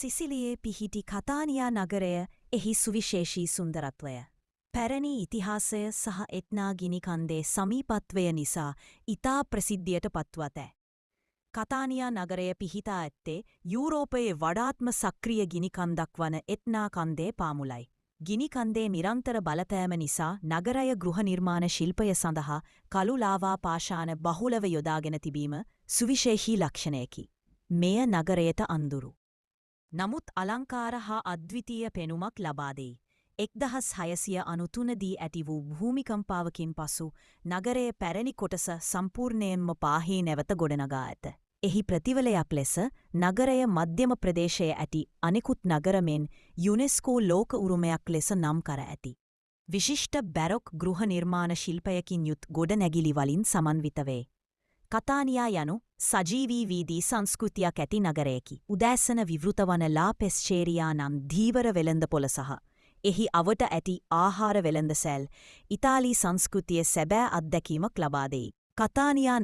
සිසිලියේ පිහිටි කතානියා නගරය එහි සුවිශේෂී සුන්දරත්වය. පැරණි ඉතිහාසය සහ එට්නා ගිනිකන්දේ සමීපත්වය නිසා ඉතා ප්‍රසිද්ධියට පත්වත ඇ. කතානියා නගරය පිහිටා ඇත්තේ යුරෝපයේ වඩාත්ම සක්‍රිය ගිනිකන්දක් වන එට්නා කන්දේ පාමුලයි. ගිනිකන්දේ නිරන්තර බලපෑම නිසා නගරය ගෘහ නිර්මාණ ශිල්පය සඳහා කළු ලාවා පාෂාණ බහුලව යොදාගෙන තිබීම සුවිශේෂී ලක්ෂණයකි. මෙය නගරයට අඳුරු. නමුත් අලංකාර හා අද්විතීය පෙනුමක් ලබා දෙයි. 1693 දී ඇති වූ භූමිකම්පාවකින් පසු නගරයේ පැරණි කොටස සම්පූර්ණයෙන්ම පාහේ නැවත ගොඩනගා ඇත. එහි ප්‍රතිවලයක් ලෙස නගරය මධ්‍යම ප්‍රදේශයේ ඇති අනෙකුත් නගරමෙන් යුනෙස්කෝ ලෝක උරුමයක් ලෙස නම් කර ඇති. විශිෂ්ට බැරොක් ගෘහ නිර්මාණ ශිල්පයකින් යුත් ගොඩනැගිලි වලින් සමන්විත වේ. කතානියා යනු සජීවී වීදී සංස්කෘතියක් ඇති නගරයකි. උදෑසන විවෘත වන ලා පෙස්චේරියා නම් ධීවර වෙළඳපොළ සහ එහි අවට ඇති ආහාර වෙළඳසැල් ඉතාලි සංස්කෘතිය සැබෑ අත්දැකීමක් ලබා දෙයි. කතානියා